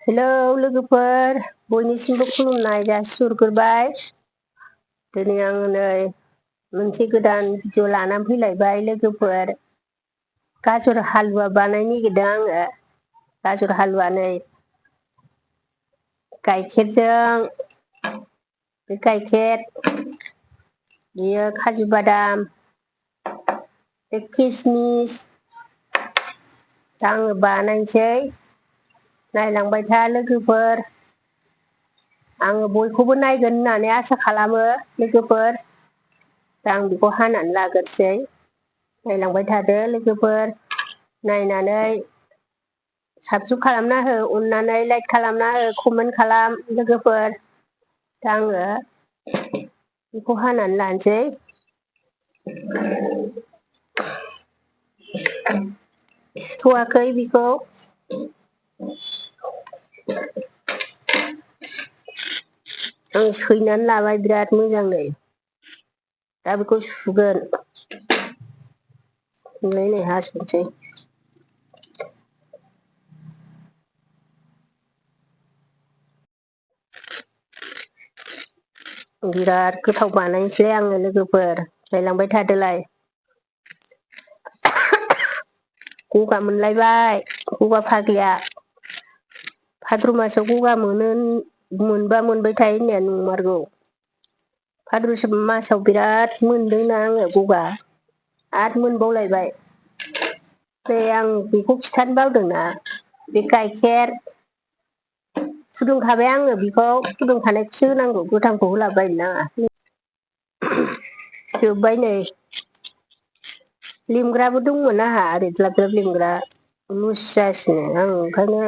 Hello लोगोफोर, बयनिसिमबो खुलुमनाय जासिहरग्रोबाय। दिनै आङो नै मोनसे गोदान भिडिअ लानानै फैलायबाय लोगोफोर। गाजर हालुवा बानायनो नागिरदों आङो। गाजर हालुवा नै गाइखेरजों, बे गाइखेर, बियो काजु बादाम, बे किसमिस, दा आङो बानायनोसै। नायलांबाय था लोगोफोर। आङो बयखौबो नायगोन होननानै आसा खालामो लोगोफोर। दा आं बेखौ हानानै लाग्रोसै। नायलांबाय थादो लोगोफोर। नायनानै साबस्क्राइब खालामना हो, अननानै लाइक खालामना हो, कमेन्ट खालाम लोगोफोर। दा आङो बेखौ हानानै लानोसै। सुथ'वाखै बेखौ। आं सैनानै लाबाय बिराद मोजाङै। दा बेखौ सुगोन। नै हास'नोसै। बिराद गोथाव बानायनोसै आङो लोगोफोर, नायलांबाय थादोलाय। गगा मोनलायबाय, गगा फाग्लिया। भाद्र मासाव गगा मोनबा मोनबाय थायो होननाया नंमारगौ। भाद्र मासाव बिराद मोनदोंना आङो गगा, आरो मोनबावलायबाय। नै आं बेखौ खिथानो बावदोंना, बे गाइखेर फुदुंखाबाय आङो बेखौ, फुदुंखानायखौसो होनांगौ, गोथांखौ होलाबायनो नाङा। जोब्बाय नै। लेमग्राबो दंमोन आंहा, ओरै द्लाब द्लाब लेमग्रा। लस जासिनो आं ओंखायनो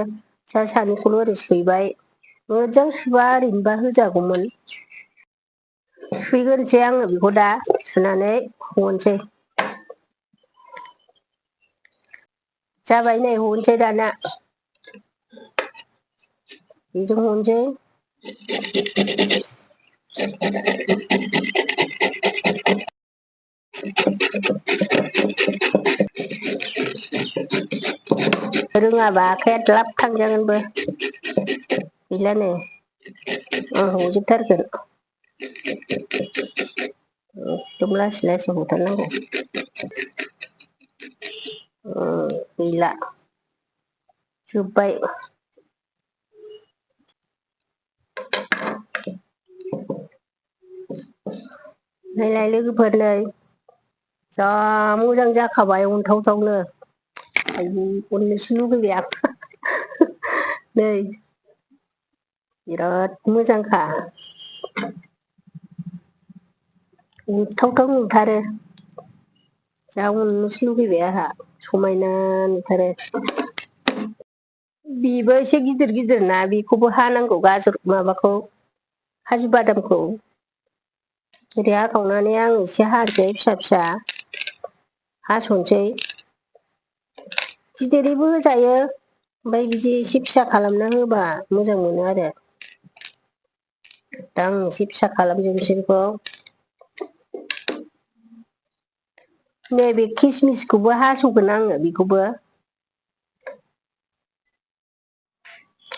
सा सानैखौल' ओरै सैबाय। मोजां सुबा ओरैनोबा होजागौमोन। सुहैग्रोनोसै आङो बेखौ दा, सुनानै हनोसै। जाबाय नै हनोसै दाना। बेजों हनोसै। रोङाबा आखाइया द्लाब थांजागोनबो। गैला नै आं हजोबथारगोन। एकदम लासै लासै हथारनांगौ। गैला जोब्बाय। नायलाय लोगोफोर नै, जा मोजां जाखाबाय अनथावथावनो। आयु अननोसो लुगैबाय आं। नै बिराद मोजांखा। अरथावथाव नुथारो। जा अननोसो लुगैबाय आंहा, समायना नुथारो। बेबो एसे गिदिर गिदिर ना, बेखौबो हानांगौ गाजर माबाखौ, काजु बादामखौ। ओरै हाखावनानै आं एसे हानोसै फिसा फिसा। हास'नोसै। गिदिरैबो होजायो, ओमफ्राय बिदि एसे फिसा खालामना होबा मोजां मोनो आरो। दा आं एसे फिसा खालामजोबनोसै बेखौ। नैबे किसमिसखौबो हास'गोन आङो बेखौबो।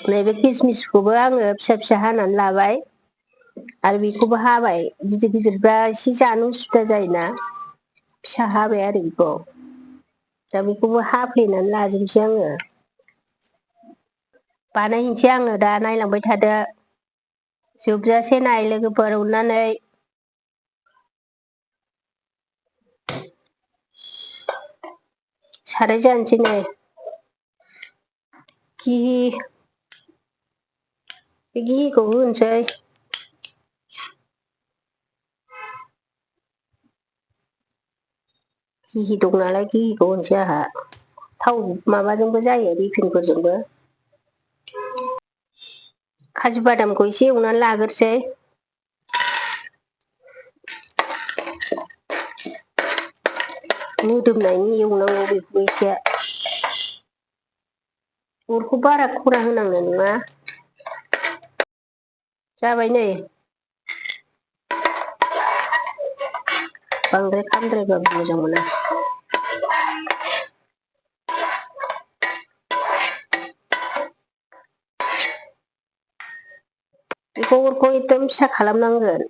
नैबे किसमिसखौबो आङो फिसा फिसा हानानै लाबाय। आरो बेखौबो हाबाय, गिदिर गिदिरबा एसे जानो उसुबिदा जायोना। फिसा हाबाय आरो बेखौ। दा बेखौबो हाफ्लेनानै लाजोबनोसै आङो। बानायनोसै आङो दा, नायलांबाय थादो। जोबजासे नाय लोगोफोर अननानै। साराय जानोसै नै। घि, बे घिखौ होनोसै। घि दं नालाय घिखौ होनोसै आंहा। थाव माबाजोंबो जायो रिफाइनफोरजोंबो। काजु बादामखौ एसे एवनानै लाग्रोसै। मोदोमनायनि एवनांगौ बेखौ एसे। अरखौ बारा खरा होनांनाय नङा। जाबाय नै। बांद्राय खामद्रायबाबो मोजां मोना। बेखौ अरखौ एकदम फिसा खालामनांगोन।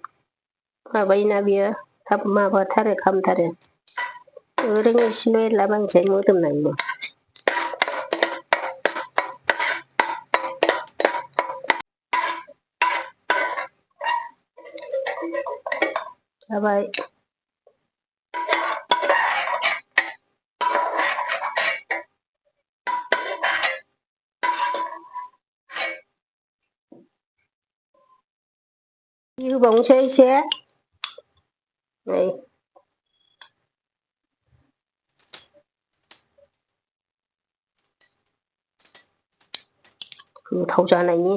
माबायोना बियो थाब माबाथारो खामथारो। ओरैनो एसेल' एरलाबायनोसै मोदोमनायनि। जाबाय। होबावनोसै एसे नै गोथाव जानायनि।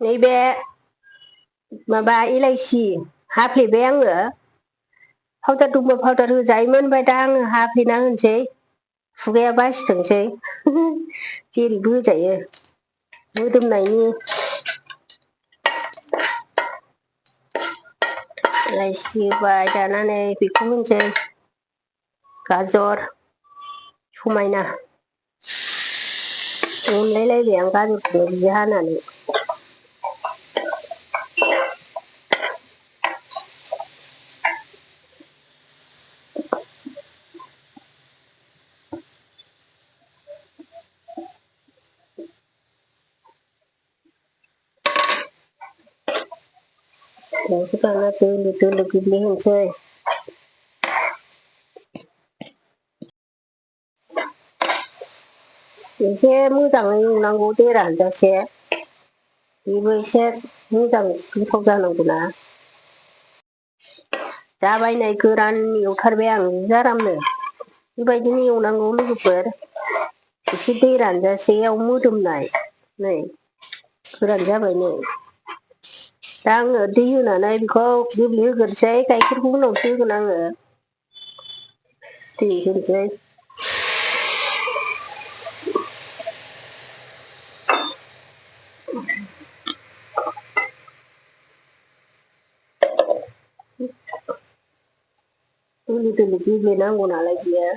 नैबे माबा इलाइसि हाफ्लेबाय आङो। पाउदार दंबा पाउदार होजायोमोन ओमफ्राय दा आङो हाफ्लेना होनोसै। खुगाया बासिथोंसै जेरैबो होजायो मोदोमनायनि। इलाइसि होबाय दाना नै बेखौ होनसै गाजर समायना अनलायलायबाय आं गाजरखौनो बिदि हानानै। बेखौ दाना दोलो दोलो गोग्लैहोनोसै। एसे मोजाङै एवनांगौ दै रानजासे। बेबो एसे मोजां गोथाव जानांगौना। जाबाय नै गोरान एवथारबाय आं जि आरामनो। बेबायदिनो एवनांगौ लोगोफोर। एसे दै रानजासेयाव मोदोमनाय नै गोरान जाबाय नै। दा आङो दै होनानै बेखौ गेब्लेहोग्रोनोसै गाइखेरखौ उनावसो होगोन आङो। दै होनोसै। दोलो दोलो गेब्लेनांगौ नालाय बियो।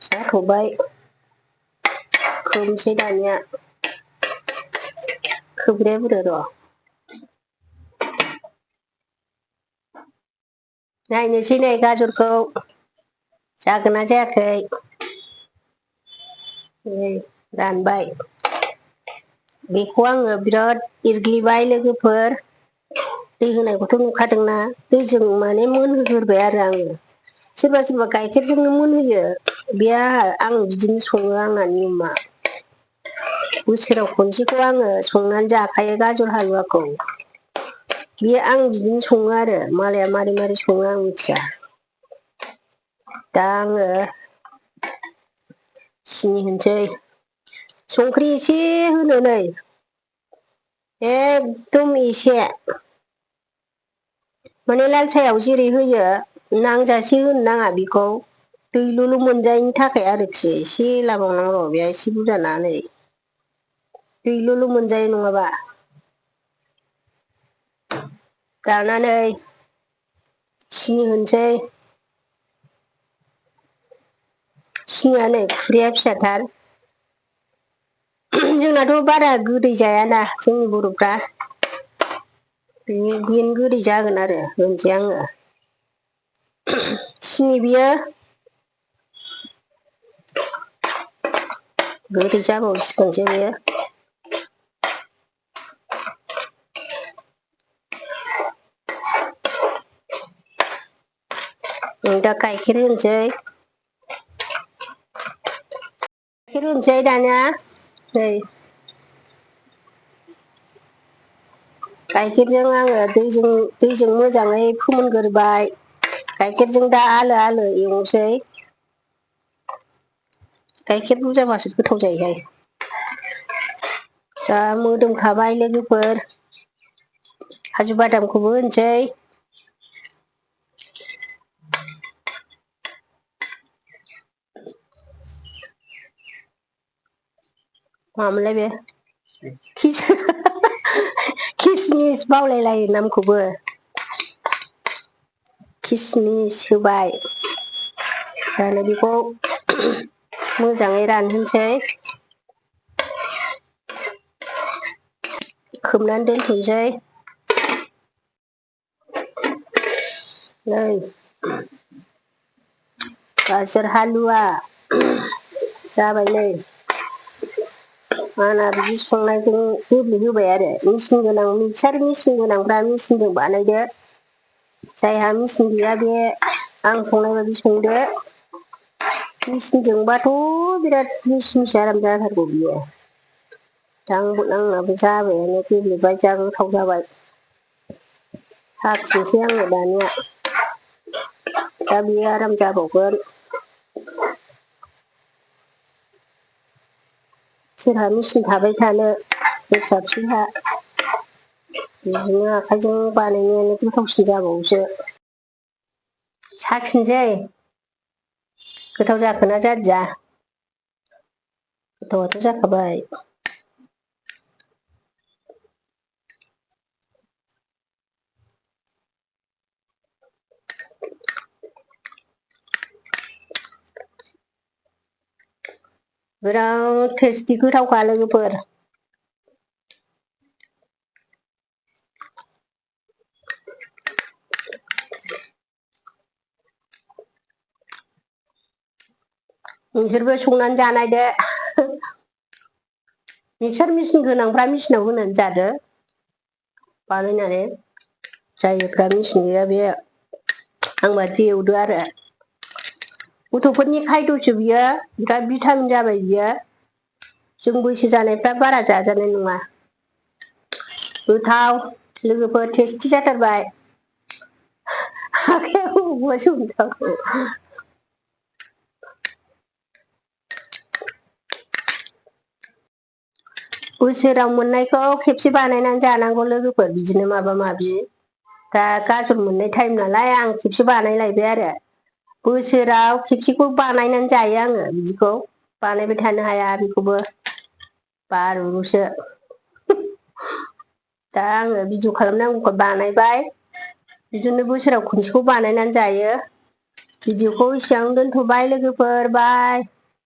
जाथ'बाय खोबनोसै दानिया। खोबग्राया बुरजा र'। नायनोसै नै गाजरखौ जागोना जायाखै। नै रानबाय। बेखौ आङो बिराद एरग्लिबाय लोगोफोर। दै होनायखौथ' नुखादोंना दैजों माने मोनहोग्रोबाय आरो आङो। सोरबा सोरबा गाइखेरजोंनो मोनहोयो बे आं बिदिनो सङो आंना नियमा। बोसोराव खनसेखौ आङो संनानै जाखायो गाजर हालुवाखौ। बे आं बिदिनो सङो आरो मालाया मारै मारै सङो आं मिथिया। दा आङो सिनि होनोसै संख्रि एसे होनो नै। एकदम एसे। माने लाल साहायाव जेरै होयो नांजासे होनो नाङा बेखौ। दैल'ल' मोनजायैनि थाखाय आरोखि एसे लाबावनांगौ बेहा एसे बुरजाना नै। दैल'ल' मोनजायो नङाबा। दाना नै सिनि होनोसै। सिनिया नै खुरैया फिसाथार। जोंनाथ' बारा गोदै जायाना जोंनि बर'फ्रा। बेनो गोदै जागोन आरो होनसै आङो। सिनि बियो गोदै जाबावसिगोनसो बेयो। दा गाइखेर होनोसै। गाइखेर होनोसै दानिया नै। गाइखेरजों आङो दैजों मोजाङै फोमोनग्रोबाय। गाइखेरजों दा आलो आलो एवनोसै। गाइखेर बुरजाबासो गोथाव जायोहाय। जा मोदोमखाबाय लोगोफोर। काजु बादामखौबो होनोसै। मामोनलाय बे किसमिस बावलायलायो नामखौबो किसमिस होबाय दाना बेखौ मोजाङै रानहोनोसै खोबनानै दोनथ'नोसै नै गाजर हालुवा जाबाय नै आंना बिदि संनायजों गेब्लेहोबाय आरो मेचिन गोनां मिक्सार मेचिन गोनांफ्रा मेचिनजों बानायदो जायहा मेचिन गैया बे आं संनाय बायदि संदो मेचिनजोंबाथ' बिराद मेचिनसो आराम जाथारगौ बियो आंनाबो जाबायानो गेब्लेबाय जा गोथाव जाबाय साखिनोसै आङो दानिया दा बियो आराम जाबावगोन सोरहा मेचिन थाबाय थानो दस्रा फिसैहा बिदिनो आखाइजों बानायनायानो गोथावसिन जाबावोसो साखिनोसै गोथाव जाखोना जादिया गोथावाथ' जाखाबाय बिराद टेस्टि गोथावखा लोगोफोर नोंसोरबो संनानै जानायदो मिक्सार मेचिन गोनांफ्रा मेचिनाव होनानै जादो बानायनानै जायफ्रा मेचिन गैया बे आंबादि एवदो आरो गथ'फोरनि खायद'सो बियो बिराद भिटामिन जाबाय बियो जों बैसो जानायफ्रा बारा जाजानाय नङा गोथाव लोगोफोर टेस्टि जाथारबाय आखाया बबावबासो हमथागौ बोसोराव मोननायखौ खेबसे बानायनानै जानांगौ लोगोफोर बिदिनो माबा माबि दा गाजर मोननाय टाइम नालाय आं खेबसे बानायलायबाय आरो बोसोराव खेबसेखौ बानायनानै जायो आङो बिदिखौ बानायबाय थानो हाया बेखौबो बारुरुसो दा आङो भिडिअ खालामनांगौखौ बानायबाय बिदिनो बोसोराव खनसेखौ बानायनानै जायो भिडिअखौ एसेयावनो दोनथ'बाय लोगोफोर बाय